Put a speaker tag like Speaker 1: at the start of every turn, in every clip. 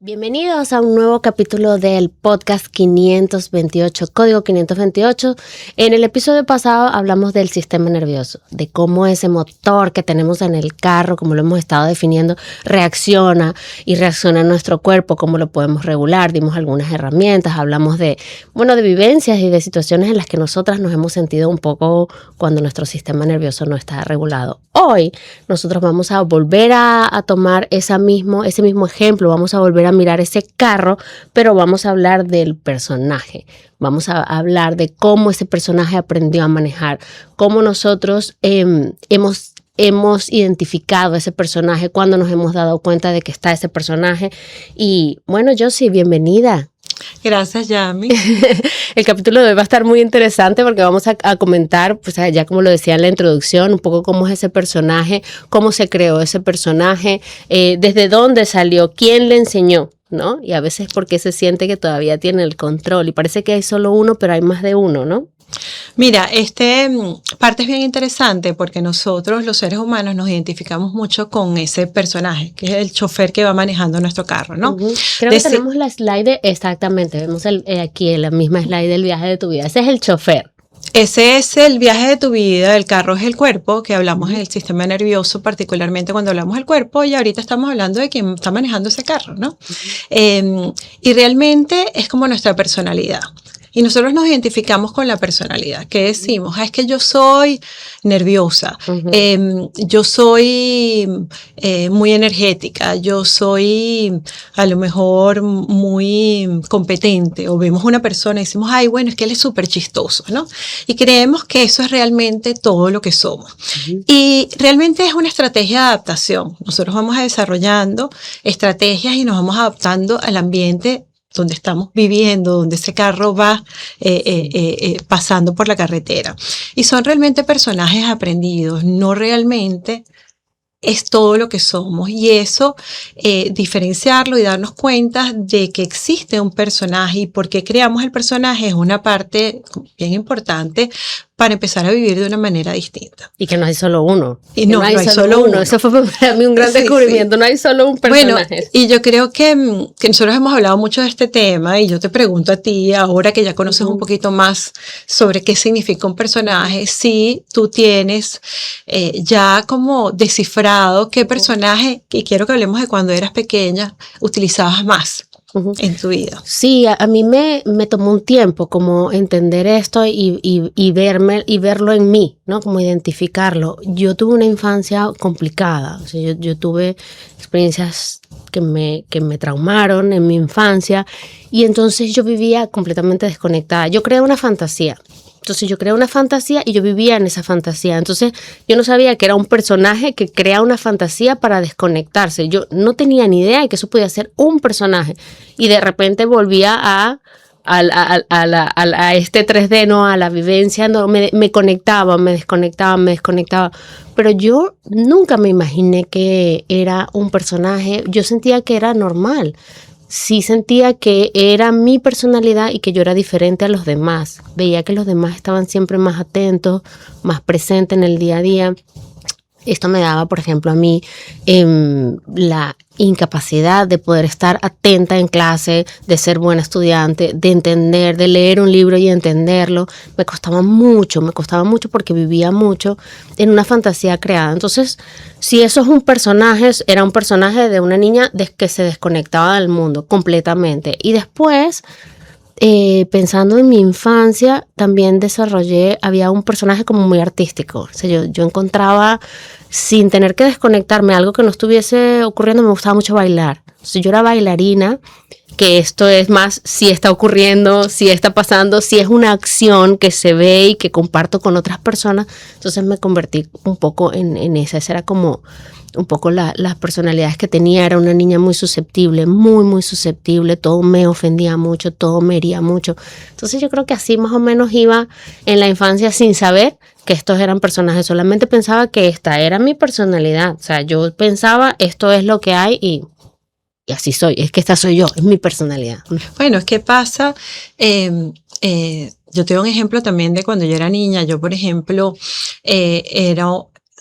Speaker 1: Bienvenidos a un nuevo capítulo del podcast 528, código 528. En el episodio pasado hablamos del sistema nervioso, de cómo ese motor que tenemos en el carro, como lo hemos estado definiendo, reacciona en nuestro cuerpo, cómo lo podemos regular. Dimos algunas herramientas, hablamos de vivencias y de situaciones en las que nosotras nos hemos sentido un poco cuando nuestro sistema nervioso no está regulado. Hoy nosotros vamos a volver a tomar ese mismo ejemplo, vamos a volver a mirar ese carro, pero vamos a hablar del personaje. Vamos a hablar de cómo ese personaje aprendió a manejar, cómo nosotros hemos identificado ese personaje, cuando nos hemos dado cuenta de que está ese personaje. Y bueno, Josie, bienvenida.
Speaker 2: Gracias, Yami.
Speaker 1: El capítulo de hoy va a estar muy interesante porque vamos a comentar, pues ya como lo decía en la introducción, un poco cómo es ese personaje, cómo se creó ese personaje, desde dónde salió, quién le enseñó, ¿no? Y a veces porque se siente que todavía tiene el control y parece que hay solo uno, pero hay más de uno, ¿no?
Speaker 2: Mira, parte es bien interesante porque nosotros, los seres humanos, nos identificamos mucho con ese personaje, que es el chofer que va manejando nuestro carro, ¿no?
Speaker 1: Creo que tenemos la slide, exactamente, vemos aquí la misma slide del viaje de tu vida. Ese es el chofer.
Speaker 2: Ese es el viaje de tu vida, el carro es el cuerpo, que hablamos del sistema nervioso, particularmente cuando hablamos del cuerpo, y ahorita estamos hablando de quien está manejando ese carro, ¿no? Y realmente es como nuestra personalidad. Y nosotros nos identificamos con la personalidad. ¿Qué decimos? Es que yo soy nerviosa, yo soy muy energética, yo soy a lo mejor muy competente. O vemos una persona y decimos, ay, bueno, es que él es súper chistoso, ¿no? Y creemos que eso es realmente todo lo que somos. Y realmente es una estrategia de adaptación. Nosotros vamos desarrollando estrategias y nos vamos adaptando al ambiente donde estamos viviendo, donde ese carro va pasando por la carretera. Y son realmente personajes aprendidos, no realmente es todo lo que somos. Y eso, diferenciarlo y darnos cuenta de que existe un personaje y por qué creamos el personaje es una parte bien importante para empezar a vivir de una manera distinta.
Speaker 1: Y que no hay solo uno.
Speaker 2: Y no hay solo uno.
Speaker 1: Eso fue para mí un gran descubrimiento. Sí. No hay solo un personaje.
Speaker 2: Bueno, y yo creo que nosotros hemos hablado mucho de este tema y yo te pregunto a ti, ahora que ya conoces un poquito más sobre qué significa un personaje, si tú tienes ya como descifrado qué personaje, y quiero que hablemos de cuando eras pequeña, utilizabas más en tu vida.
Speaker 1: Sí, a mí me tomó un tiempo como entender esto y verlo en mí, ¿no? Como identificarlo. Yo tuve una infancia complicada, o sea, yo tuve experiencias que me traumaron en mi infancia y entonces yo vivía completamente desconectada. Yo creé una fantasía. Entonces yo creé una fantasía y yo vivía en esa fantasía. Entonces yo no sabía que era un personaje que crea una fantasía para desconectarse. Yo no tenía ni idea de que eso podía ser un personaje. Y de repente volvía a este 3D, ¿no? A la vivencia, no, me conectaba, me desconectaba. Pero yo nunca me imaginé que era un personaje. Yo sentía que era normal. Sí sentía que era mi personalidad y que yo era diferente a los demás. Veía que los demás estaban siempre más atentos, más presentes en el día a día. Esto me daba, por ejemplo, a mí la incapacidad de poder estar atenta en clase, de ser buena estudiante, de entender, de leer un libro y entenderlo. Me costaba mucho porque vivía mucho en una fantasía creada. Entonces, si eso es un personaje, era un personaje de una niña que se desconectaba del mundo completamente. Y después, pensando en mi infancia, también había un personaje como muy artístico. O sea, yo encontraba, sin tener que desconectarme, algo que no estuviese ocurriendo, me gustaba mucho bailar. O sea, yo era bailarina, que esto es más si está ocurriendo, si está pasando, si es una acción que se ve y que comparto con otras personas. Entonces me convertí un poco en esa. Esa era como un poco las personalidades que tenía. Era una niña muy susceptible, muy susceptible. Todo me ofendía mucho, todo me hería mucho. Entonces yo creo que así más o menos iba en la infancia sin saber que estos eran personajes. Solamente pensaba que esta era mi personalidad. O sea, yo pensaba esto es lo que hay y así soy. Es que esta soy yo, es mi personalidad.
Speaker 2: Bueno, es que pasa... yo tengo un ejemplo también de cuando yo era niña. Yo, por ejemplo,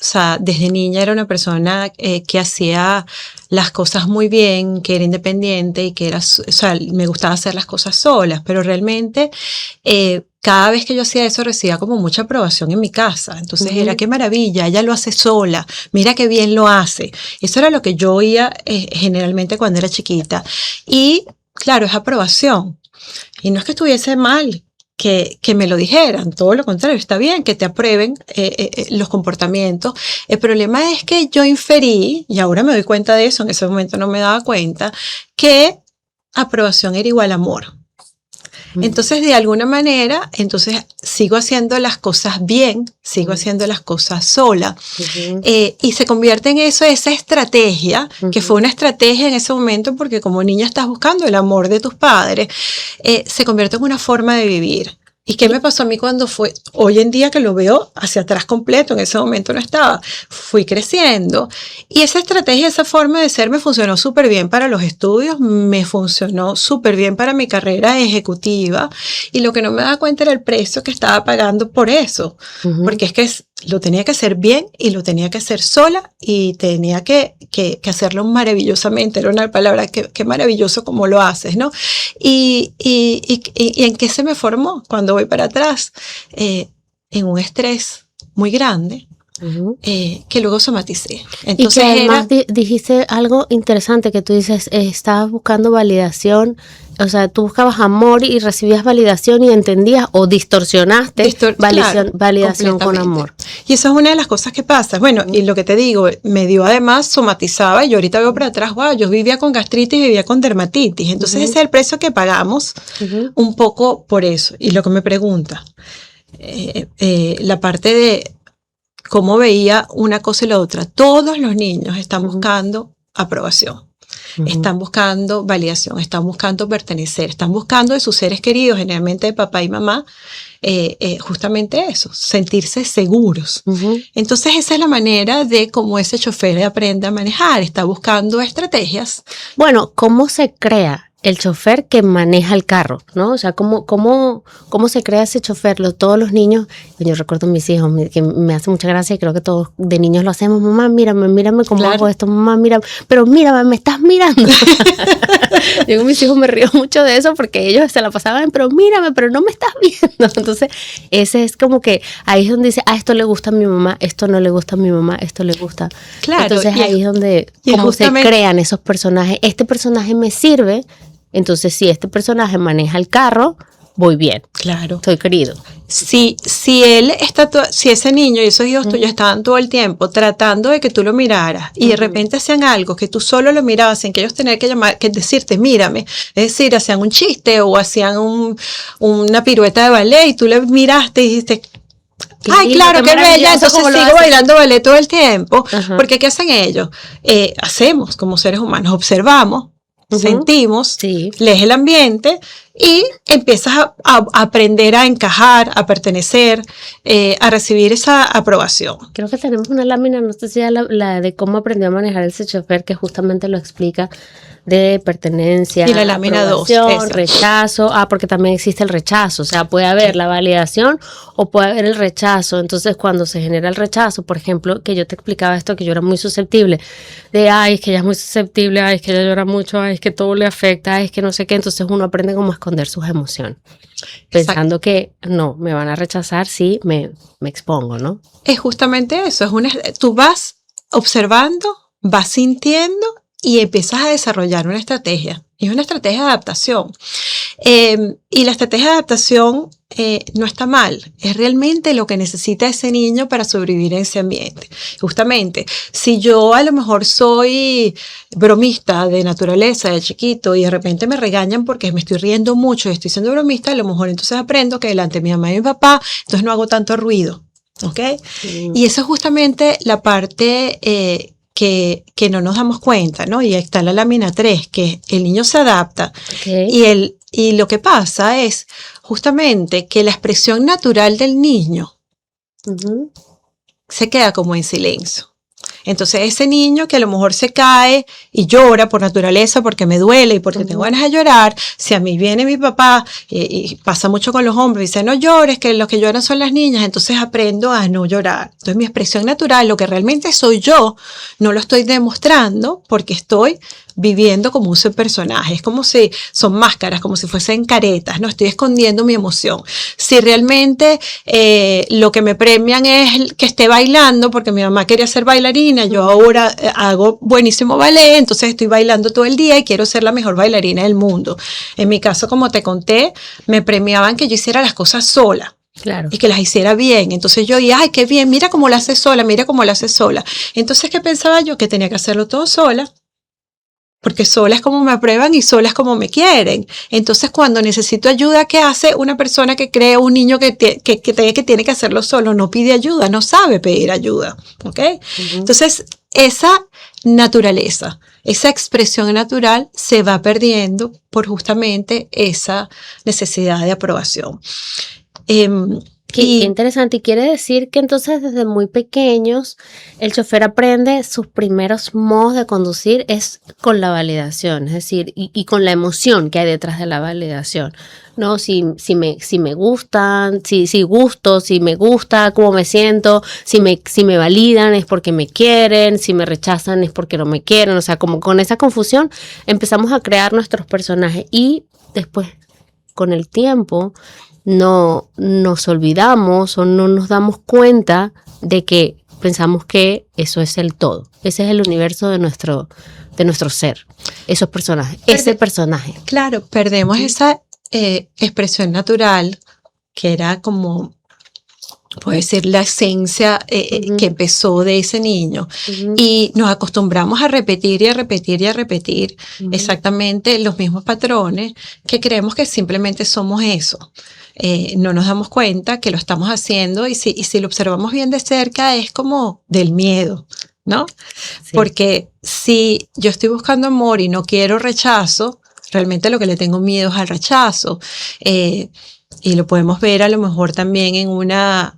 Speaker 2: sea, desde niña era una persona que hacía las cosas muy bien, que era independiente y que era, o sea, me gustaba hacer las cosas solas, pero realmente cada vez que yo hacía eso recibía como mucha aprobación en mi casa. Entonces era, qué maravilla, ella lo hace sola, mira qué bien lo hace. Eso era lo que yo oía generalmente cuando era chiquita. Y claro, es aprobación. Y no es que estuviese mal que me lo dijeran, todo lo contrario, está bien que te aprueben los comportamientos. El problema es que yo inferí, y ahora me doy cuenta de eso, en ese momento no me daba cuenta, que aprobación era igual a amor. Entonces, de alguna manera, entonces sigo haciendo las cosas bien, sigo haciendo las cosas sola. Y se convierte en eso, esa estrategia, que fue una estrategia en ese momento, porque como niña estás buscando el amor de tus padres, se convierte en una forma de vivir. ¿Y qué me pasó a mí cuando fue? Hoy en día que lo veo hacia atrás completo, en ese momento no estaba. Fui creciendo y esa estrategia, esa forma de ser me funcionó súper bien para los estudios, me funcionó súper bien para mi carrera ejecutiva y lo que no me daba cuenta era el precio que estaba pagando por eso. Porque es que lo tenía que hacer bien y lo tenía que hacer sola y tenía que hacerlo maravillosamente. Era una palabra que maravilloso como lo haces, ¿no? Y en qué se me formó cuando voy para atrás, en un estrés muy grande. Que luego somaticé.
Speaker 1: Entonces, y que además dijiste algo interesante que tú dices, estabas buscando validación, o sea, tú buscabas amor y recibías validación y entendías o distorsionaste validación con amor.
Speaker 2: Y eso es una de las cosas que pasa. Bueno, y lo que te digo, me dio además, somatizaba, y yo ahorita veo para atrás, wow, yo vivía con gastritis, vivía con dermatitis. Entonces ese es el precio que pagamos un poco por eso. Y lo que me pregunta, la parte de cómo veía una cosa y la otra. Todos los niños están buscando aprobación, están buscando validación, están buscando pertenecer, están buscando de sus seres queridos, generalmente de papá y mamá, justamente eso, sentirse seguros. Entonces esa es la manera de cómo ese chofer aprende a manejar, está buscando estrategias.
Speaker 1: Bueno, ¿cómo se crea el chofer que maneja el carro, ¿no? O sea, ¿cómo se crea ese chofer? Todos los niños, yo recuerdo a mis hijos, que me hace mucha gracia y creo que todos de niños lo hacemos. Mamá, mírame cómo hago esto. Mamá, mírame, pero mírame, me estás mirando. Yo con mis hijos me río mucho de eso porque ellos se la pasaban, pero mírame, pero no me estás viendo. Entonces, ese es como que ahí es donde dice, esto le gusta a mi mamá, esto no le gusta a mi mamá, esto le gusta. Claro. Entonces ahí es donde cómo se crean esos personajes. Este personaje me sirve. Entonces, si este personaje maneja el carro, voy bien.
Speaker 2: Claro.
Speaker 1: Estoy querido.
Speaker 2: Si ese niño y esos hijos tuyos estaban todo el tiempo tratando de que tú lo miraras y de repente hacían algo que tú solo lo mirabas sin que ellos tener que decirte, mírame. Es decir, hacían un chiste o hacían una pirueta de ballet y tú le miraste y dijiste, ay, claro, qué bella, entonces sigo bailando ballet todo el tiempo. Porque ¿qué hacen ellos? Hacemos como seres humanos, observamos, sentimos, lees el ambiente y empiezas a aprender a encajar, a pertenecer, a recibir esa aprobación.
Speaker 1: Creo que tenemos una lámina, no sé si es la de cómo aprendió a manejar ese chofer, que justamente lo explica, de pertenencia,
Speaker 2: y la lámina 2,
Speaker 1: rechazo, porque también existe el rechazo, o sea, puede haber la validación o puede haber el rechazo. Entonces, cuando se genera el rechazo, por ejemplo, que yo te explicaba esto, que yo era muy susceptible, de, es que ella es muy susceptible, es que ella llora mucho, es que todo le afecta, es que no sé qué, entonces uno aprende como a esconder sus emociones, pensando que no, me van a rechazar si me expongo, ¿no?
Speaker 2: Es justamente eso, tú vas observando, vas sintiendo y empiezas a desarrollar una estrategia. Es una estrategia de adaptación. Y la estrategia de adaptación no está mal. Es realmente lo que necesita ese niño para sobrevivir en ese ambiente. Justamente, si yo a lo mejor soy bromista de naturaleza, de chiquito, y de repente me regañan porque me estoy riendo mucho y estoy siendo bromista, a lo mejor entonces aprendo que delante de mi mamá y mi papá, entonces no hago tanto ruido. ¿Ok? Y eso es justamente la parte que no nos damos cuenta, ¿no? Y ahí está la lámina 3, que el niño se adapta. Y lo que pasa es justamente que la expresión natural del niño se queda como en silencio. Entonces ese niño que a lo mejor se cae y llora por naturaleza porque me duele y porque tengo ganas de llorar, si a mí viene mi papá y pasa mucho con los hombres, dice no llores, que los que lloran son las niñas, entonces aprendo a no llorar. Entonces mi expresión natural, lo que realmente soy yo, no lo estoy demostrando porque estoy viviendo como un personaje. Es como si son máscaras, como si fuesen caretas, no estoy escondiendo mi emoción. Si realmente lo que me premian es que esté bailando, porque mi mamá quería ser bailarina, yo ahora hago buenísimo ballet, entonces estoy bailando todo el día y quiero ser la mejor bailarina del mundo. En mi caso, como te conté, me premiaban que yo hiciera las cosas sola.
Speaker 1: Claro.
Speaker 2: Y que las hiciera bien. Entonces yo dije, ay, qué bien, mira cómo la hace sola, mira cómo la hace sola. Entonces, ¿qué pensaba yo? Que tenía que hacerlo todo sola. Porque sola es como me aprueban y sola es como me quieren. Entonces, cuando necesito ayuda, ¿qué hace una persona que cree un niño que tiene que hacerlo solo? No pide ayuda, no sabe pedir ayuda. ¿Ok? Entonces, esa naturaleza, esa expresión natural se va perdiendo por justamente esa necesidad de aprobación.
Speaker 1: Qué interesante. Y quiere decir que entonces desde muy pequeños el chofer aprende sus primeros modos de conducir es con la validación, es decir, y con la emoción que hay detrás de la validación. No, si me gustan, si gusto, si me gusta, cómo me siento, si me validan es porque me quieren, si me rechazan es porque no me quieren. O sea, como con esa confusión empezamos a crear nuestros personajes y después con el tiempo no nos olvidamos o no nos damos cuenta de que pensamos que eso es el todo. Ese es el universo de nuestro ser, esos personajes, ese personaje.
Speaker 2: Claro, perdemos esa expresión natural que era como, puede ser la esencia que empezó de ese niño. Y nos acostumbramos a repetir y a repetir y a repetir exactamente los mismos patrones que creemos que simplemente somos eso. No nos damos cuenta que lo estamos haciendo y si lo observamos bien de cerca es como del miedo, ¿no? Sí. Porque si yo estoy buscando amor y no quiero rechazo, realmente lo que le tengo miedo es al rechazo. Y lo podemos ver a lo mejor también en una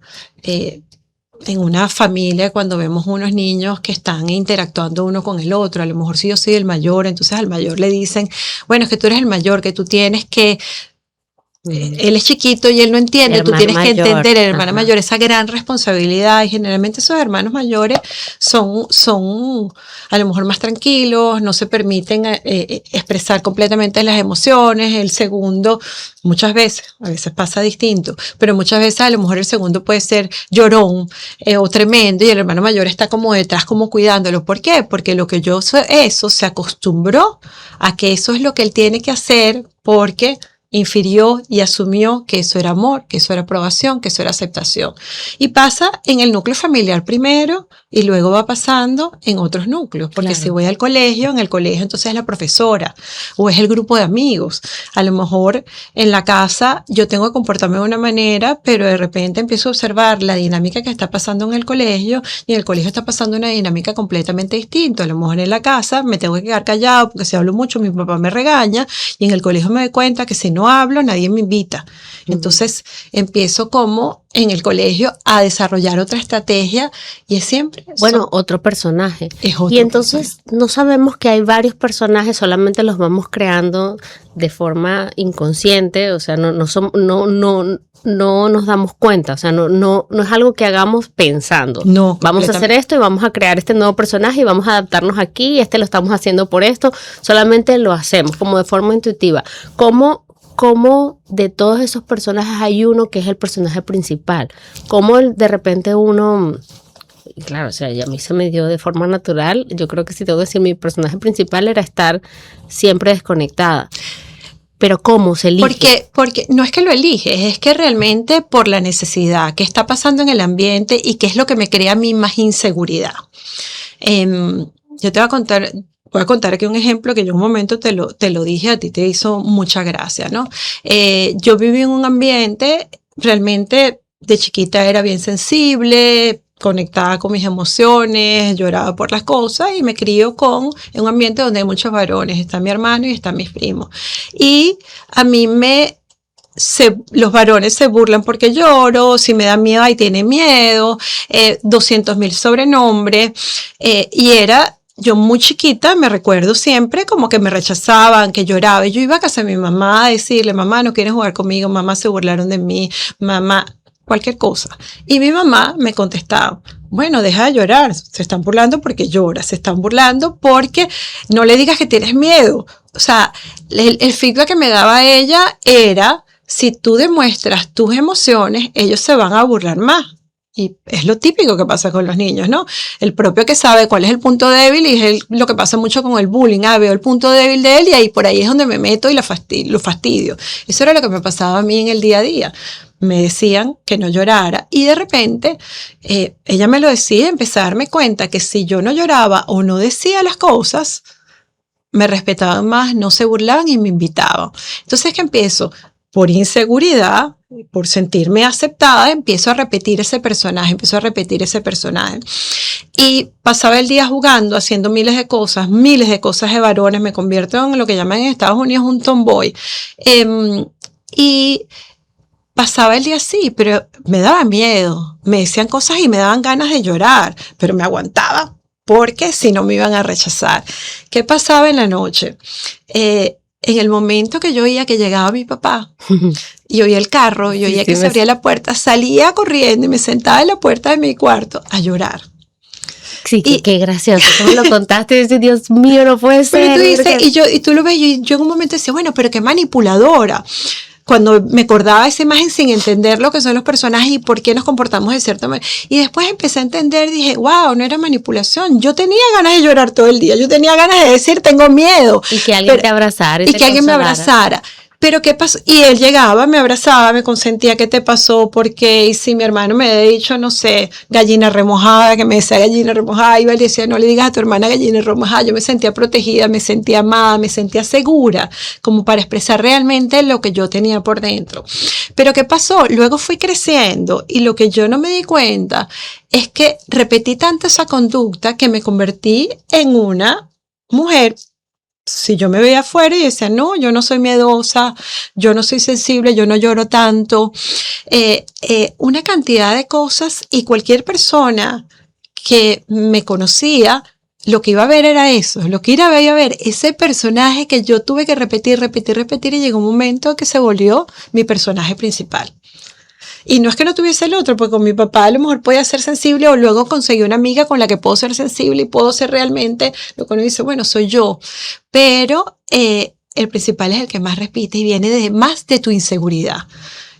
Speaker 2: familia cuando vemos unos niños que están interactuando uno con el otro. A lo mejor si yo soy el mayor, entonces al mayor le dicen, bueno, es que tú eres el mayor, que tú tienes que... Él es chiquito y él no entiende, tú tienes que entender, el hermano mayor, esa gran responsabilidad. Y generalmente esos hermanos mayores son a lo mejor más tranquilos, no se permiten expresar completamente las emociones. El segundo, muchas veces, a veces pasa distinto, pero muchas veces a lo mejor el segundo puede ser llorón o tremendo y el hermano mayor está como detrás, como cuidándolo. ¿Por qué? Porque lo que yo soy, eso se acostumbró a que eso es lo que él tiene que hacer porque infirió y asumió que eso era amor, que eso era aprobación, que eso era aceptación. Y pasa en el núcleo familiar primero y luego va pasando en otros núcleos. Porque claro, si voy al colegio, en el colegio entonces es la profesora o es el grupo de amigos. A lo mejor en la casa yo tengo que comportarme de una manera, pero de repente empiezo a observar la dinámica que está pasando en el colegio y en el colegio está pasando una dinámica completamente distinta. A lo mejor en la casa me tengo que quedar callado porque si hablo mucho mi papá me regaña y en el colegio me doy cuenta que si no hablo, nadie me invita. Entonces empiezo como en el colegio a desarrollar otra estrategia y es siempre...
Speaker 1: Bueno, otro personaje. Y entonces no sabemos que hay varios personajes, solamente los vamos creando de forma inconsciente, o sea, no nos damos cuenta, o sea, no es algo que hagamos pensando. No, vamos a hacer esto y vamos a crear este nuevo personaje y vamos a adaptarnos aquí, lo estamos haciendo por esto, solamente lo hacemos como de forma intuitiva. ¿Cómo de todos esos personajes hay uno que es el personaje principal? ¿Cómo de repente uno... Claro, o sea, a mí se me dio de forma natural. Yo creo que si tengo que decir, mi personaje principal era estar siempre desconectada. Pero ¿cómo se elige?
Speaker 2: Porque no es que lo eliges, es que realmente por la necesidad que está pasando en el ambiente y que es lo que me crea a mí más inseguridad. Yo te voy a contar... Voy a contar aquí un ejemplo que yo en un momento te lo dije, a ti te hizo mucha gracia, ¿no? Yo viví en un ambiente, realmente de chiquita era bien sensible, conectada con mis emociones, lloraba por las cosas y me crío en un ambiente donde hay muchos varones, está mi hermano y están mis primos. Y a mí me los varones se burlan porque lloro, si me da miedo, ahí tiene miedo, 200.000 sobrenombres, y era, yo muy chiquita, me recuerdo siempre como que me rechazaban, que lloraba, y yo iba a casa de mi mamá a decirle, mamá, no quieren jugar conmigo, mamá, se burlaron de mí, mamá, cualquier cosa. Y mi mamá me contestaba, bueno, deja de llorar, se están burlando porque lloras, se están burlando porque no le digas que tienes miedo. O sea, el feedback que me daba ella era, si tú demuestras tus emociones, ellos se van a burlar más. Y es lo típico que pasa con los niños, ¿no? El propio que sabe cuál es el punto débil y es lo que pasa mucho con el bullying. Veo el punto débil de él y ahí por ahí es donde me meto y lo fastidio. Eso era lo que me pasaba a mí en el día a día. Me decían que no llorara y de repente ella me lo decía y empecé a darme cuenta que si yo no lloraba o no decía las cosas, me respetaban más, no se burlaban y me invitaban. Entonces que empiezo por inseguridad, por sentirme aceptada, empiezo a repetir ese personaje. Y pasaba el día jugando, haciendo miles de cosas de varones, me convierto en lo que llaman en Estados Unidos un tomboy. Y pasaba el día así, pero me daba miedo, me decían cosas y me daban ganas de llorar, pero me aguantaba, porque si no me iban a rechazar. ¿Qué pasaba en la noche? En el momento que yo oía que llegaba mi papá y oía el carro y oía que se abría la puerta, salía corriendo y me sentaba en la puerta de mi cuarto a llorar.
Speaker 1: Sí, qué gracioso. Tú me lo contaste y dices, Dios mío, no puede ser.
Speaker 2: Pero tú dices, y tú lo ves, y yo en un momento decía, bueno, pero qué manipuladora. Cuando me acordaba esa imagen sin entender lo que son los personajes y por qué nos comportamos de cierta manera. Y después empecé a entender, dije, wow, no era manipulación. Yo tenía ganas de llorar todo el día. Yo tenía ganas de decir, tengo miedo.
Speaker 1: Y que alguien te abrazara.
Speaker 2: Y que alguien me abrazara. Pero ¿qué pasó? Y él llegaba, me abrazaba, me consentía, ¿qué te pasó? Porque, y si mi hermano me había dicho, no sé, gallina remojada, que me decía gallina remojada, iba y decía, no le digas a tu hermana gallina remojada. Yo me sentía protegida, me sentía amada, me sentía segura, como para expresar realmente lo que yo tenía por dentro. Pero ¿qué pasó? Luego fui creciendo y lo que yo no me di cuenta es que repetí tanto esa conducta que me convertí en una mujer. Si yo me veía afuera y decía, no, yo no soy miedosa, yo no soy sensible, yo no lloro tanto, una cantidad de cosas, y cualquier persona que me conocía, lo que iba a ver era eso, lo que iba a ver, ese personaje que yo tuve que repetir, y llegó un momento que se volvió mi personaje principal. Y no es que no tuviese el otro, porque con mi papá a lo mejor podía ser sensible, o luego conseguí una amiga con la que puedo ser sensible y puedo ser realmente lo que uno dice, bueno, soy yo. Pero el principal es el que más repite y viene más de tu inseguridad.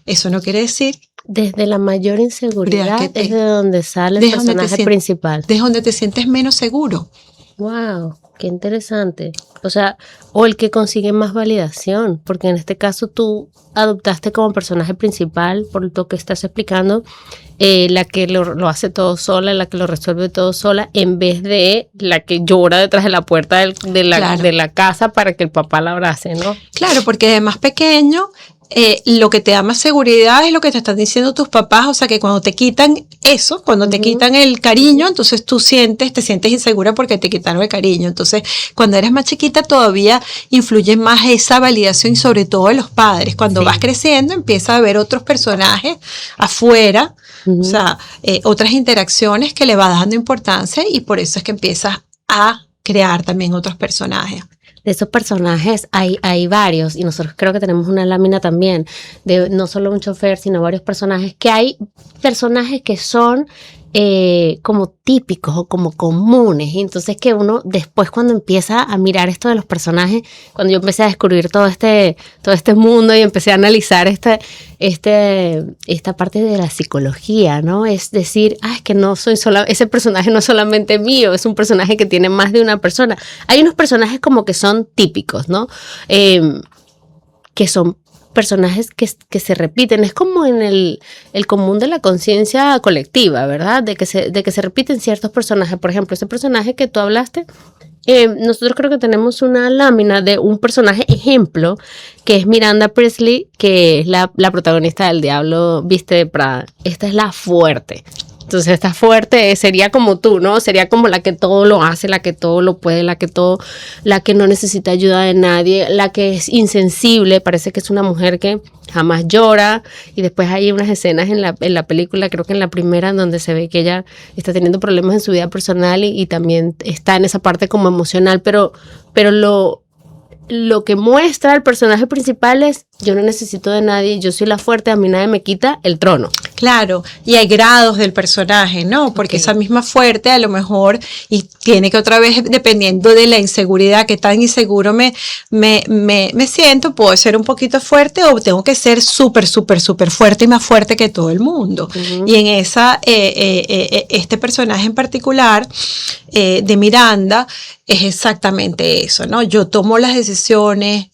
Speaker 2: Eso no quiere decir...
Speaker 1: Desde la mayor inseguridad es de donde sale el personaje principal.
Speaker 2: Desde donde te sientes menos seguro.
Speaker 1: Wow, qué interesante. O sea, o el que consigue más validación, porque en este caso tú adoptaste como personaje principal, por lo que estás explicando, la que lo hace todo sola, la que lo resuelve todo sola, en vez de la que llora detrás de la puerta de la casa para que el papá la abrace, ¿no?
Speaker 2: Claro, porque de más pequeño... lo que te da más seguridad es lo que te están diciendo tus papás, o sea que cuando te quitan eso, cuando te quitan el cariño, entonces te sientes insegura porque te quitaron el cariño. Entonces, cuando eres más chiquita todavía influye más esa validación, y sobre todo de los padres. Cuando vas creciendo empiezas a ver otros personajes afuera, o sea, otras interacciones que le vas dando importancia, y por eso es que empiezas a crear también otros personajes.
Speaker 1: De esos personajes hay varios, y nosotros creo que tenemos una lámina también de no solo un chofer, sino varios personajes, que hay personajes que son como típicos o como comunes, y entonces que uno después, cuando empieza a mirar esto de los personajes, cuando yo empecé a descubrir todo este mundo y empecé a analizar esta parte de la psicología, ¿no? Es decir, es que no soy ese personaje no es solamente mío, es un personaje que tiene más de una persona. Hay unos personajes como que son típicos, ¿no? Que son personajes que se repiten. Es como en el común de la conciencia colectiva, ¿verdad? De que se repiten ciertos personajes. Por ejemplo, ese personaje que tú hablaste, nosotros creo que tenemos una lámina de un personaje ejemplo, que es Miranda Priestly, que es la protagonista del Diablo Viste de Prada. Esta es la fuerte. Entonces esta fuerte sería como tú, ¿no? Sería como la que todo lo hace, la que todo lo puede, la que no necesita ayuda de nadie, la que es insensible, parece que es una mujer que jamás llora, y después hay unas escenas en la película, creo que en la primera, en donde se ve que ella está teniendo problemas en su vida personal y también está en esa parte como emocional, pero lo que muestra el personaje principal es: yo no necesito de nadie, yo soy la fuerte, a mí nadie me quita el trono.
Speaker 2: Claro, y hay grados del personaje, ¿no? Porque esa misma fuerte a lo mejor, y tiene que otra vez, dependiendo de la inseguridad, que tan inseguro me siento, puedo ser un poquito fuerte o tengo que ser súper fuerte y más fuerte que todo el mundo. Y en esa, este personaje en particular, de Miranda, es exactamente eso, ¿no? Yo tomo las decisiones,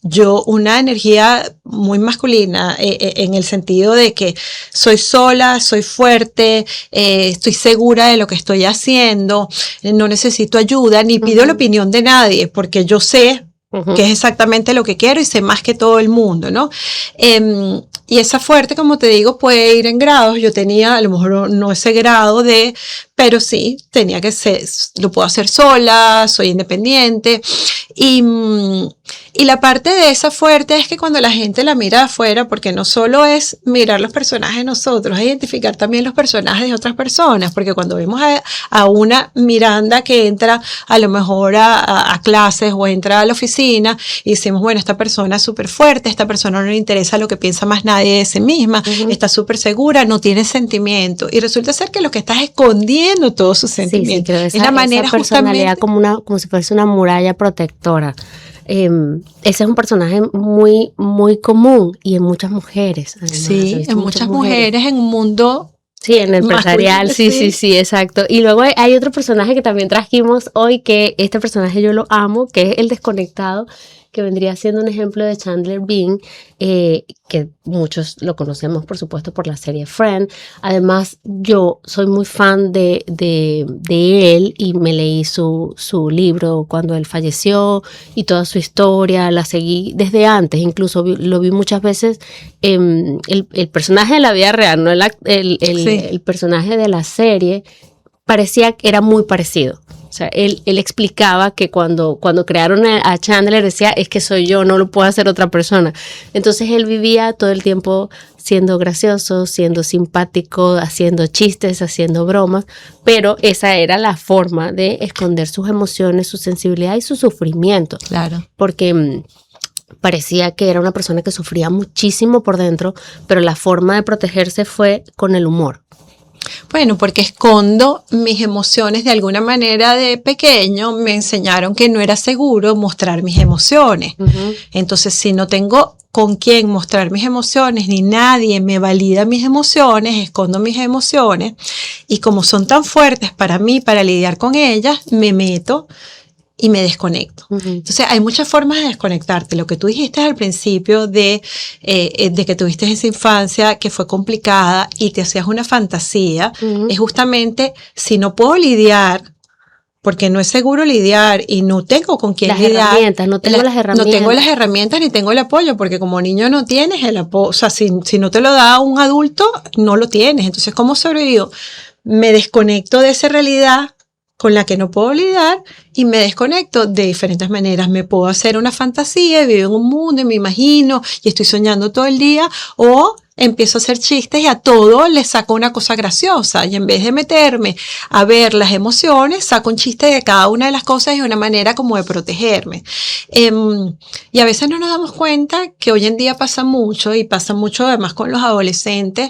Speaker 2: una energía muy masculina, en el sentido de que soy sola, soy fuerte, estoy segura de lo que estoy haciendo, no necesito ayuda, ni pido la opinión de nadie, porque yo sé que es exactamente lo que quiero y sé más que todo el mundo, ¿no? Y esa fuerte, como te digo, puede ir en grados. Yo tenía, a lo mejor no ese grado pero sí, tenía que ser, lo puedo hacer sola, soy independiente. Y la parte de esa fuerte es que cuando la gente la mira de afuera, porque no solo es mirar los personajes de nosotros, es identificar también los personajes de otras personas, porque cuando vemos a una Miranda que entra a lo mejor a clases o entra a la oficina y decimos, bueno, esta persona es súper fuerte, esta persona no le interesa lo que piensa más nadie de sí misma, está súper segura, no tiene sentimiento, y resulta ser que lo que estás escondiendo todos sus sentimientos.
Speaker 1: Sí, es la manera esa personalidad justamente como si fuese una muralla protectora. Ese es un personaje muy, muy común y en muchas mujeres. Además,
Speaker 2: sí, en muchas mujeres en un mundo.
Speaker 1: Sí, en el empresarial, sí, exacto. Y luego hay otro personaje que también trajimos hoy, que este personaje yo lo amo, que es el desconectado, que vendría siendo un ejemplo de Chandler Bing, que muchos lo conocemos, por supuesto, por la serie Friends. Además, yo soy muy fan de él y me leí su libro cuando él falleció y toda su historia, la seguí desde antes, incluso lo vi muchas veces. El personaje de la vida real, no el personaje de la serie, parecía que era muy parecido. O sea, él explicaba que cuando crearon a Chandler decía, es que soy yo, no lo puede hacer otra persona. Entonces él vivía todo el tiempo siendo gracioso, siendo simpático, haciendo chistes, haciendo bromas, pero esa era la forma de esconder sus emociones, su sensibilidad y su sufrimiento.
Speaker 2: Claro.
Speaker 1: Porque parecía que era una persona que sufría muchísimo por dentro, pero la forma de protegerse fue con el humor.
Speaker 2: Bueno, porque escondo mis emociones de alguna manera. De pequeño me enseñaron que no era seguro mostrar mis emociones. Entonces, si no tengo con quién mostrar mis emociones, ni nadie me valida mis emociones, escondo mis emociones, y como son tan fuertes para mí, para lidiar con ellas, me meto y me desconecto. Entonces hay muchas formas de desconectarte. Lo que tú dijiste al principio de que tuviste esa infancia que fue complicada y te hacías una fantasía, es justamente, si no puedo lidiar, porque no es seguro lidiar y no tengo con quién lidiar.
Speaker 1: No tengo las herramientas.
Speaker 2: No tengo las herramientas ni tengo el apoyo, porque como niño no tienes el apoyo. O sea, si no te lo da un adulto, no lo tienes. Entonces, ¿cómo sobrevivo? Me desconecto de esa realidad con la que no puedo lidiar y me desconecto de diferentes maneras. Me puedo hacer una fantasía, vivo en un mundo y me imagino y estoy soñando todo el día, o empiezo a hacer chistes y a todo le saco una cosa graciosa, y en vez de meterme a ver las emociones, saco un chiste de cada una de las cosas y una manera como de protegerme. Y a veces no nos damos cuenta que hoy en día pasa mucho, y pasa mucho además con los adolescentes.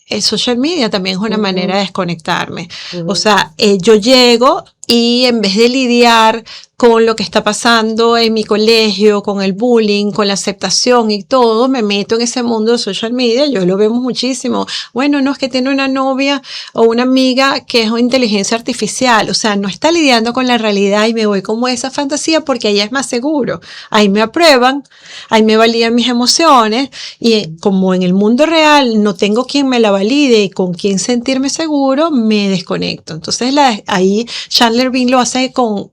Speaker 2: El social media también es una manera de desconectarme. O sea, yo llego y en vez de lidiar con lo que está pasando en mi colegio, con el bullying, con la aceptación y todo, me meto en ese mundo de social media. Yo lo vemos muchísimo. Bueno, no, es que tiene una novia o una amiga que es una inteligencia artificial. O sea, no está lidiando con la realidad, y me voy como esa fantasía porque ahí es más seguro. Ahí me aprueban, ahí me validan mis emociones, y como en el mundo real no tengo quien me la valide y con quien sentirme seguro, me desconecto. Entonces ahí Chandler Bing lo hace con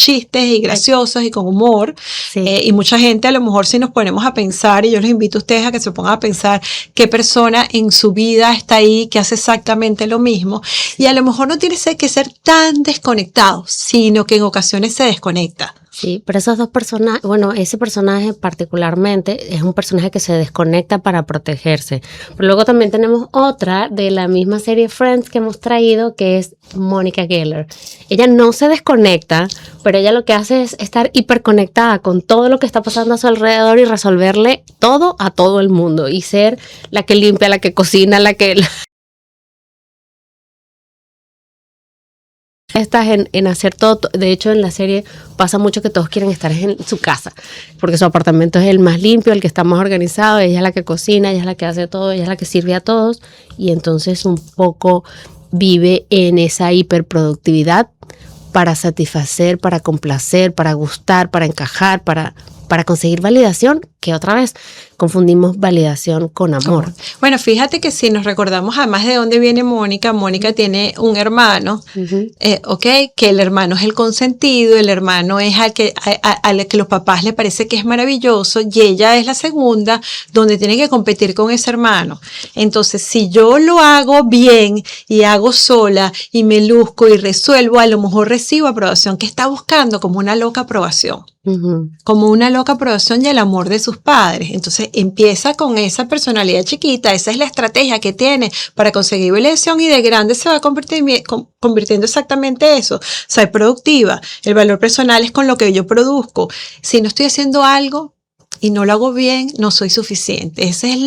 Speaker 2: chistes y graciosos y con humor.
Speaker 1: Sí.
Speaker 2: Y mucha gente, a lo mejor, si nos ponemos a pensar, y yo los invito a ustedes a que se pongan a pensar qué persona en su vida está ahí que hace exactamente lo mismo. Y a lo mejor no tiene que ser tan desconectado, sino que en ocasiones se desconecta.
Speaker 1: Sí, pero esos dos personajes, bueno, ese personaje particularmente es un personaje que se desconecta para protegerse. Pero luego también tenemos otra de la misma serie Friends que hemos traído, que es Monica Geller. Ella no se desconecta, pero ella lo que hace es estar hiperconectada con todo lo que está pasando a su alrededor y resolverle todo a todo el mundo y ser la que limpia, la que cocina, la que... Estás en hacer todo. De hecho, en la serie pasa mucho que todos quieren estar en su casa, porque su apartamento es el más limpio, el que está más organizado. Ella es la que cocina, ella es la que hace todo, ella es la que sirve a todos, y entonces un poco vive en esa hiperproductividad para satisfacer, para complacer, para gustar, para encajar, para conseguir validación, que otra vez confundimos validación con amor.
Speaker 2: Bueno, fíjate que si nos recordamos además de dónde viene Mónica, Mónica tiene un hermano, ¿ok? Que el hermano es el consentido, el hermano es al que los papás le parece que es maravilloso, y ella es la segunda donde tiene que competir con ese hermano. Entonces, si yo lo hago bien y hago sola y me luzco y resuelvo, a lo mejor recibo aprobación que está buscando como una loca aprobación. Como una loca aprobación y el amor de sus padres. Entonces empieza con esa personalidad chiquita, esa es la estrategia que tiene para conseguir validación, y de grande se va convirtiendo exactamente eso, ser productiva. El valor personal es con lo que yo produzco. Si no estoy haciendo algo y no lo hago bien, no soy suficiente. Esa es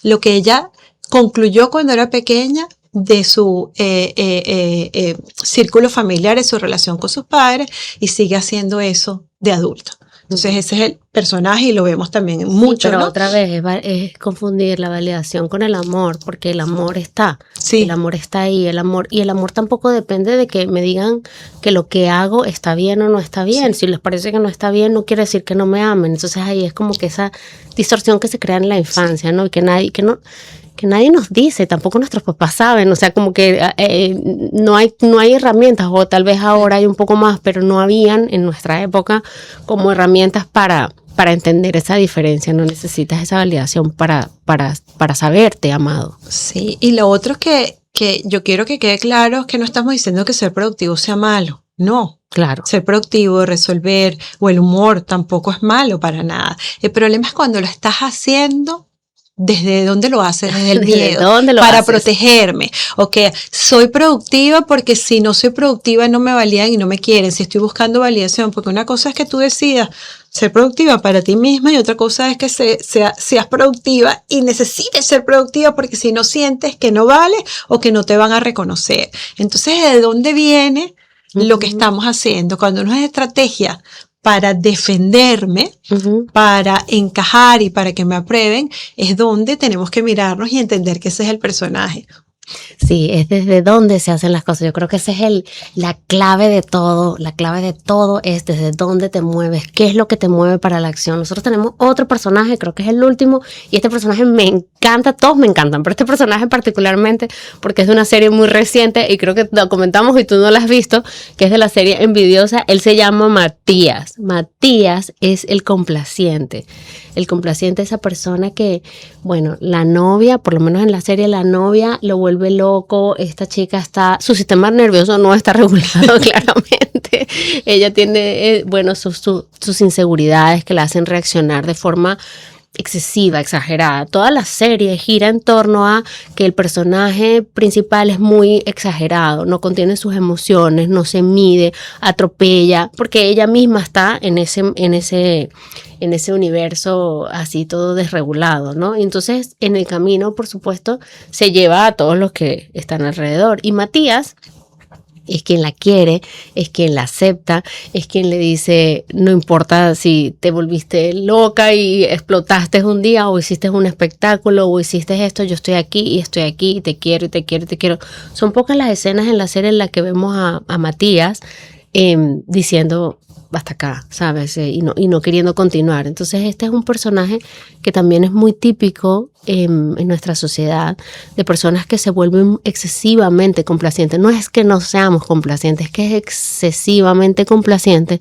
Speaker 2: lo que ella concluyó cuando era pequeña de su círculo familiar, de su relación con sus padres, y sigue haciendo eso de adulto. Entonces ese es el personaje y lo vemos también mucho,
Speaker 1: pero
Speaker 2: ¿no?
Speaker 1: otra vez es confundir la validación con el amor, porque el amor está,
Speaker 2: Sí.
Speaker 1: El amor está ahí, el amor tampoco depende de que me digan que lo que hago está bien o no está bien. Sí. Si les parece que no está bien, no quiere decir que no me amen. Entonces ahí es como que esa distorsión que se crea en la infancia, ¿no? Y que nadie nos dice, tampoco nuestros papás saben, o sea, como que no hay herramientas, o tal vez ahora hay un poco más, pero no habían en nuestra época como herramientas para entender esa diferencia. No necesitas esa validación para saberte amado.
Speaker 2: Sí, y lo otro que yo quiero que quede claro es que no estamos diciendo que ser productivo sea malo, no.
Speaker 1: Claro.
Speaker 2: Ser productivo, resolver, o el humor tampoco es malo para nada. El problema es cuando lo estás haciendo. ¿Desde dónde lo haces? Desde el miedo.
Speaker 1: ¿Dónde lo
Speaker 2: para
Speaker 1: haces?
Speaker 2: Protegerme. Ok, soy productiva porque si no soy productiva no me validan y no me quieren. Si estoy buscando validación, porque una cosa es que tú decidas ser productiva para ti misma y otra cosa es que seas productiva y necesites ser productiva porque si no sientes que no vale o que no te van a reconocer. Entonces, ¿de dónde viene lo que estamos haciendo? Cuando no es estrategia para defenderme, para encajar y para que me aprueben, es donde tenemos que mirarnos y entender que ese es el personaje.
Speaker 1: Sí, es desde dónde se hacen las cosas. Yo creo que esa es la clave de todo. La clave de todo es desde dónde te mueves, qué es lo que te mueve para la acción. Nosotros tenemos otro personaje, creo que es el último, y este personaje me encanta, todos me encantan, pero este personaje particularmente porque es de una serie muy reciente y creo que lo comentamos y tú no la has visto, que es de la serie Envidiosa. Él se llama Matías. Matías es el complaciente. El complaciente es esa persona que, bueno, la novia, por lo menos en la serie, la novia lo vuelve loco. Esta chica su sistema nervioso no está regulado claramente. Ella tiene, sus inseguridades que la hacen reaccionar de forma excesiva, exagerada. Toda la serie gira en torno a que el personaje principal es muy exagerado, no contiene sus emociones, no se mide, atropella, porque ella misma está en ese universo así todo desregulado, ¿no? Y entonces en el camino, por supuesto, se lleva a todos los que están alrededor. Y Matías es quien la quiere, es quien la acepta, es quien le dice, no importa si te volviste loca y explotaste un día o hiciste un espectáculo o hiciste esto, yo estoy aquí y te quiero y te quiero y te quiero. Son pocas las escenas en la serie en las que vemos a Matías diciendo, hasta acá, ¿sabes? Y no queriendo continuar. Entonces este es un personaje que también es muy típico en nuestra sociedad, de personas que se vuelven excesivamente complacientes. No es que no seamos complacientes, es que es excesivamente complaciente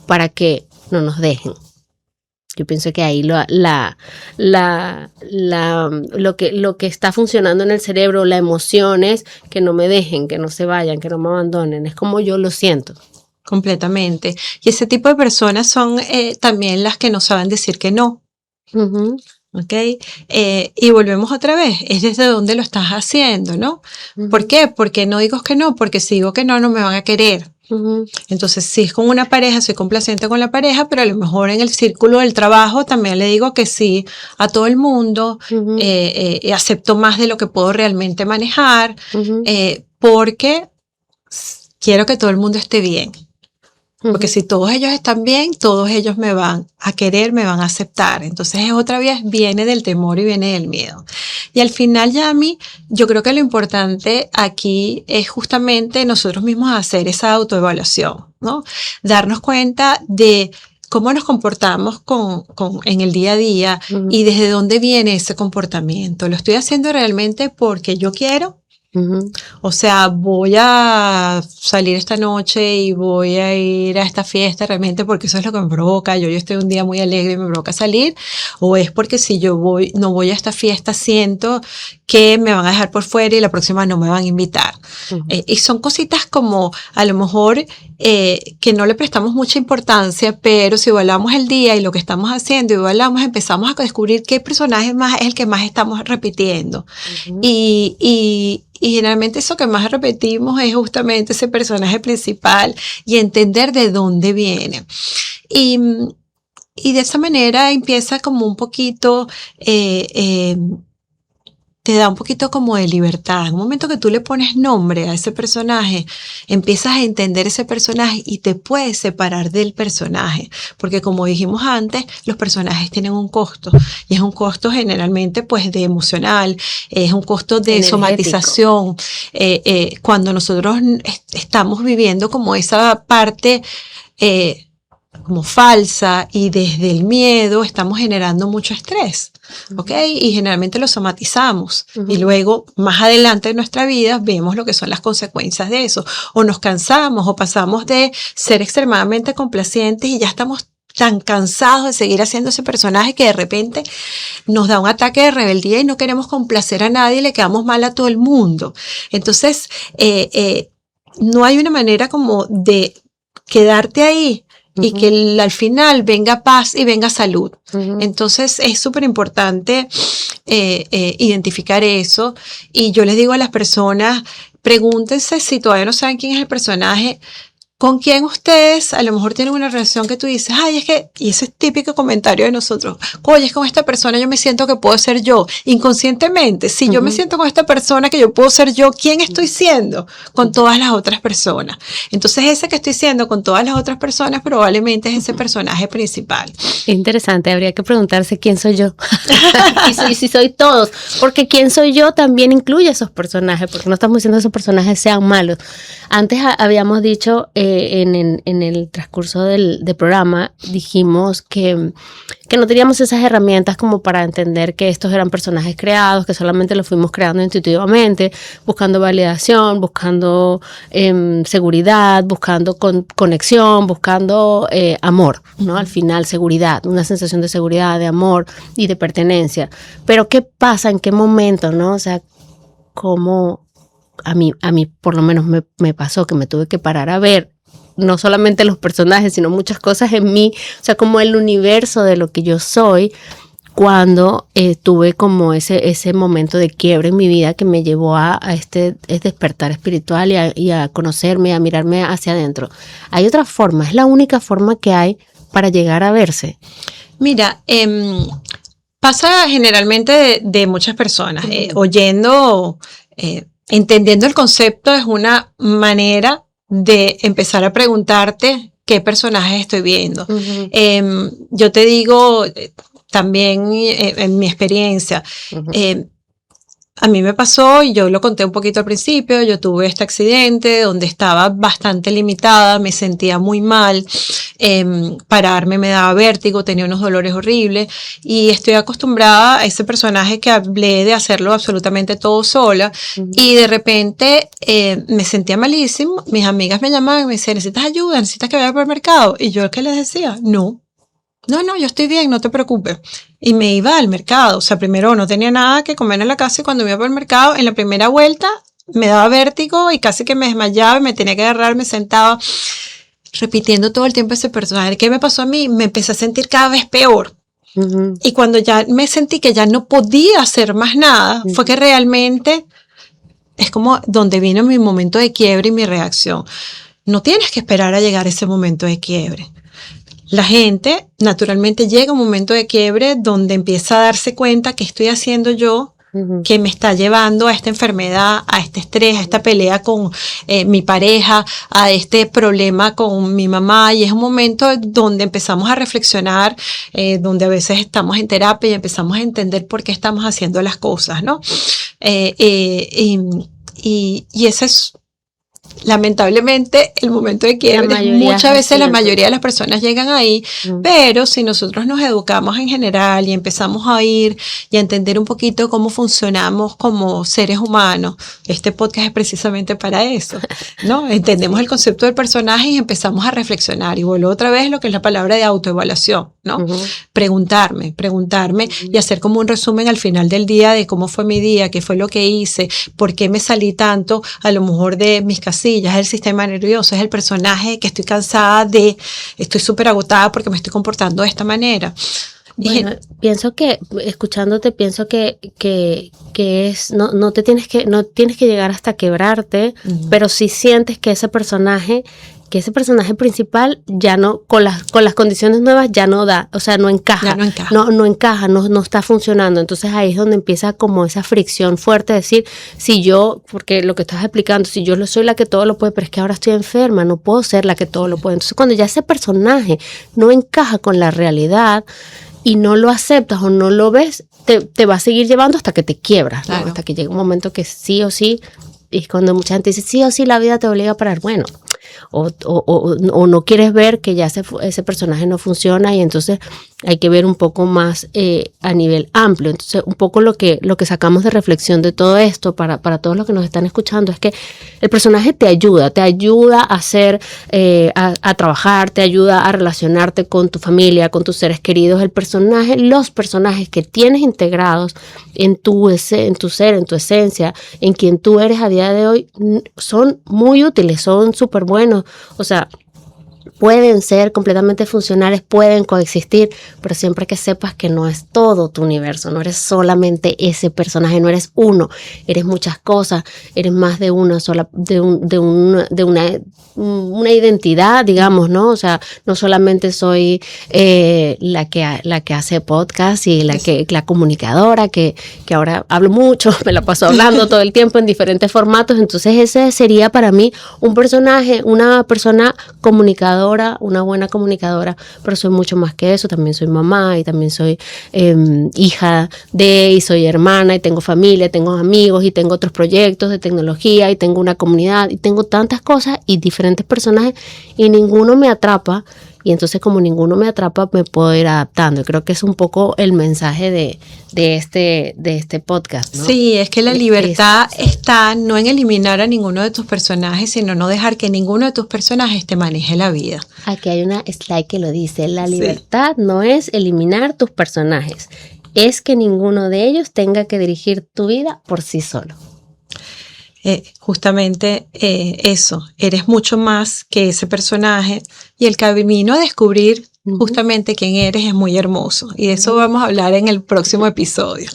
Speaker 1: para que no nos dejen. Yo pienso que ahí lo que está funcionando en el cerebro, la emoción es que no me dejen, que no se vayan, que no me abandonen. Es como yo lo siento.
Speaker 2: Completamente. Y ese tipo de personas son también las que no saben decir que no.
Speaker 1: Uh-huh.
Speaker 2: ¿Ok? Y volvemos otra vez, es desde dónde lo estás haciendo, ¿no?
Speaker 1: Uh-huh.
Speaker 2: ¿Por qué? Porque no digo que no, porque si digo que no, no me van a querer.
Speaker 1: Uh-huh.
Speaker 2: Entonces, si es con una pareja, soy complaciente con la pareja, pero a lo mejor en el círculo del trabajo también le digo que sí a todo el mundo,
Speaker 1: Uh-huh.
Speaker 2: acepto más de lo que puedo realmente manejar,
Speaker 1: Uh-huh.
Speaker 2: porque quiero que todo el mundo esté bien. Porque si todos ellos están bien, todos ellos me van a querer, me van a aceptar. Entonces otra vez viene del temor y viene del miedo. Y al final, Yami, yo creo que lo importante aquí es justamente nosotros mismos hacer esa autoevaluación, ¿no? Darnos cuenta de cómo nos comportamos en el día a día y desde dónde viene ese comportamiento. ¿Lo estoy haciendo realmente porque yo quiero?
Speaker 1: Uh-huh.
Speaker 2: O sea, voy a salir esta noche y voy a ir a esta fiesta realmente porque eso es lo que me provoca. Yo estoy un día muy alegre y me provoca salir. O es porque si yo no voy a esta fiesta, siento que me van a dejar por fuera y la próxima no me van a invitar.
Speaker 1: Uh-huh.
Speaker 2: Y son cositas como a lo mejor que no le prestamos mucha importancia, pero si evaluamos el día y lo que estamos haciendo, empezamos a descubrir qué personaje más es el que más estamos repitiendo. Uh-huh. Y generalmente eso que más repetimos es justamente ese personaje principal y entender de dónde viene. Y de esa manera empieza como un poquito, te da un poquito como de libertad. En un momento que tú le pones nombre a ese personaje, empiezas a entender ese personaje y te puedes separar del personaje. Porque como dijimos antes, los personajes tienen un costo. Y es un costo generalmente pues de emocional, es un costo de energético. Somatización. Cuando nosotros estamos viviendo como esa parte como falsa y desde el miedo estamos generando mucho estrés, ¿ok? Y generalmente lo somatizamos. Uh-huh. Y luego, más adelante en nuestra vida, vemos lo que son las consecuencias de eso. O nos cansamos o pasamos de ser extremadamente complacientes y ya estamos tan cansados de seguir haciendo ese personaje que de repente nos da un ataque de rebeldía y no queremos complacer a nadie y le quedamos mal a todo el mundo. Entonces, no hay una manera como de quedarte ahí y uh-huh. que al final venga paz y venga salud. Uh-huh. Entonces es súper importante identificar eso. Y yo les digo a las personas, pregúntense si todavía no saben quién es el personaje, con quién ustedes a lo mejor tienen una relación que tú dices, ay, es que, y ese es típico comentario de nosotros, oye, es con esta persona yo me siento que puedo ser yo, inconscientemente, si yo me siento con esta persona que yo puedo ser yo, ¿quién estoy siendo? Con todas las otras personas. Entonces ese que estoy siendo con todas las otras personas probablemente es ese personaje principal.
Speaker 1: Interesante, habría que preguntarse quién soy yo y si soy todos, porque quién soy yo también incluye esos personajes, porque no estamos diciendo que esos personajes sean malos. Antes habíamos dicho en el transcurso del programa, dijimos que no teníamos esas herramientas como para entender que estos eran personajes creados, que solamente los fuimos creando intuitivamente, buscando validación, buscando seguridad, buscando conexión, buscando amor, ¿no? Al final, seguridad, una sensación de seguridad, de amor y de pertenencia. Pero ¿qué pasa? ¿En qué momento, no? O sea, cómo a mí por lo menos me pasó que me tuve que parar a ver no solamente los personajes, sino muchas cosas en mí, o sea, como el universo de lo que yo soy, cuando tuve como ese momento de quiebre en mi vida que me llevó a este despertar espiritual y a conocerme, a mirarme hacia adentro. Hay otra forma, es la única forma que hay para llegar a verse.
Speaker 2: Mira, pasa generalmente de muchas personas, oyendo, entendiendo el concepto es una manera de empezar a preguntarte qué personajes estoy viendo. Uh-huh. Yo te digo también en mi experiencia, uh-huh. a mí me pasó, y yo lo conté un poquito al principio, yo tuve este accidente donde estaba bastante limitada, me sentía muy mal, pararme me daba vértigo, tenía unos dolores horribles, y estoy acostumbrada a ese personaje que hablé de hacerlo absolutamente todo sola, y de repente me sentía malísimo, mis amigas me llamaban y me decían, ¿necesitas ayuda? ¿Necesitas que vaya al mercado? Y yo, ¿qué les decía? No, yo estoy bien, no te preocupes. Y me iba al mercado, o sea, primero no tenía nada que comer en la casa, y cuando me iba al mercado, en la primera vuelta me daba vértigo y casi que me desmayaba y me tenía que agarrar, me sentaba repitiendo todo el tiempo ese personaje. ¿Qué me pasó a mí? Me empecé a sentir cada vez peor. Y cuando ya me sentí que ya no podía hacer más nada, fue que realmente es como donde vino mi momento de quiebre y mi reacción. No tienes que esperar a llegar a ese momento de quiebre. La gente naturalmente llega a un momento de quiebre donde empieza a darse cuenta que estoy haciendo yo, que me está llevando a esta enfermedad, a este estrés, a esta pelea con mi pareja, a este problema con mi mamá. Y es un momento donde empezamos a reflexionar, donde a veces estamos en terapia y empezamos a entender por qué estamos haciendo las cosas, ¿no? Y ese es lamentablemente el momento de quiebre. Muchas veces la mayoría de las personas llegan ahí, pero si nosotros nos educamos en general y empezamos a oír y a entender un poquito cómo funcionamos como seres humanos, este podcast es precisamente para eso, ¿no? Entendemos el concepto del personaje y empezamos a reflexionar, y vuelvo otra vez lo que es la palabra de autoevaluación, ¿no? Preguntarme y hacer como un resumen al final del día de cómo fue mi día, qué fue lo que hice, por qué me salí tanto a lo mejor de mis casillas, es el sistema nervioso, es el personaje que estoy cansada de, estoy súper agotada porque me estoy comportando de esta manera.
Speaker 1: Bueno, pienso que, escuchándote, pienso que es, no tienes que llegar hasta quebrarte, pero si sientes que ese personaje principal ya no, con las condiciones nuevas ya no da, o sea, no encaja, no está funcionando. Entonces ahí es donde empieza como esa fricción fuerte, decir, porque lo que estás explicando, si yo soy la que todo lo puede, pero es que ahora estoy enferma, no puedo ser la que todo lo puede. Entonces cuando ya ese personaje no encaja con la realidad y no lo aceptas o no lo ves, te va a seguir llevando hasta que te quiebras, ¿no? Hasta que llega un momento que sí o sí, y es cuando mucha gente dice, sí o sí la vida te obliga a parar. Bueno, o no quieres ver que ya ese personaje no funciona, y entonces hay que ver un poco más a nivel amplio. Entonces un poco lo que sacamos de reflexión de todo esto para todos los que nos están escuchando es que el personaje te ayuda a hacer, a trabajar, te ayuda a relacionarte con tu familia, con tus seres queridos. Los personajes que tienes integrados en tu ser, en tu esencia, en quien tú eres a día de hoy, son muy útiles, son súper buenos. O sea, pueden ser completamente funcionales, pueden coexistir, pero siempre que sepas que no es todo tu universo, no eres solamente ese personaje, no eres uno, eres muchas cosas, eres más de una sola, de una identidad, digamos, ¿no? O sea, no solamente soy la que hace podcast y la comunicadora, que ahora hablo mucho, me la paso hablando todo el tiempo en diferentes formatos. Entonces ese sería para mí un personaje, una persona comunicadora, una buena comunicadora, pero soy mucho más que eso. También soy mamá, y también soy hija y soy hermana, y tengo familia, tengo amigos, y tengo otros proyectos de tecnología, y tengo una comunidad, y tengo tantas cosas y diferentes personajes, y ninguno me atrapa. Y entonces, como ninguno me atrapa, me puedo ir adaptando. Y creo que es un poco el mensaje de este podcast, ¿no?
Speaker 2: Sí, es que la libertad está no en eliminar a ninguno de tus personajes, sino no dejar que ninguno de tus personajes te maneje la vida.
Speaker 1: Aquí hay una slide que lo dice. La libertad no es eliminar tus personajes, es que ninguno de ellos tenga que dirigir tu vida por sí solo.
Speaker 2: Justamente eso, eres mucho más que ese personaje, y el camino a descubrir justamente quién eres es muy hermoso, y de eso vamos a hablar en el próximo episodio.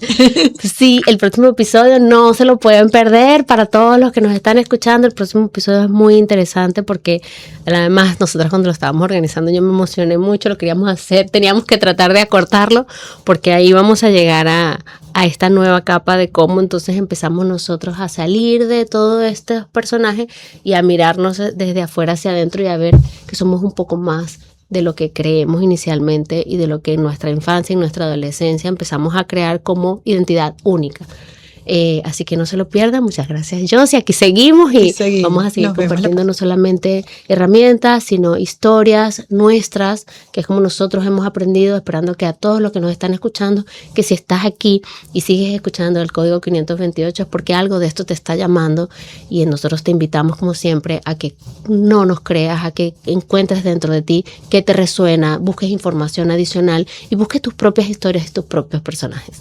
Speaker 1: Sí, el próximo episodio no se lo pueden perder. Para todos los que nos están escuchando, el próximo episodio es muy interesante, porque además nosotros cuando lo estábamos organizando yo me emocioné mucho, lo queríamos hacer, teníamos que tratar de acortarlo, porque ahí vamos a llegar a esta nueva capa de cómo entonces empezamos nosotros a salir de todos estos personajes y a mirarnos desde afuera hacia adentro, y a ver que somos un poco más de lo que creemos inicialmente, y de lo que en nuestra infancia y nuestra adolescencia empezamos a crear como identidad única. Así que no se lo pierdan. Muchas gracias, Josie. Aquí seguimos y vamos a seguir compartiendo no solamente herramientas, sino historias nuestras, que es como nosotros hemos aprendido, esperando que a todos los que nos están escuchando, que si estás aquí y sigues escuchando el Código 528 es porque algo de esto te está llamando, y nosotros te invitamos como siempre a que no nos creas, a que encuentres dentro de ti qué te resuena, busques información adicional y busques tus propias historias y tus propios personajes.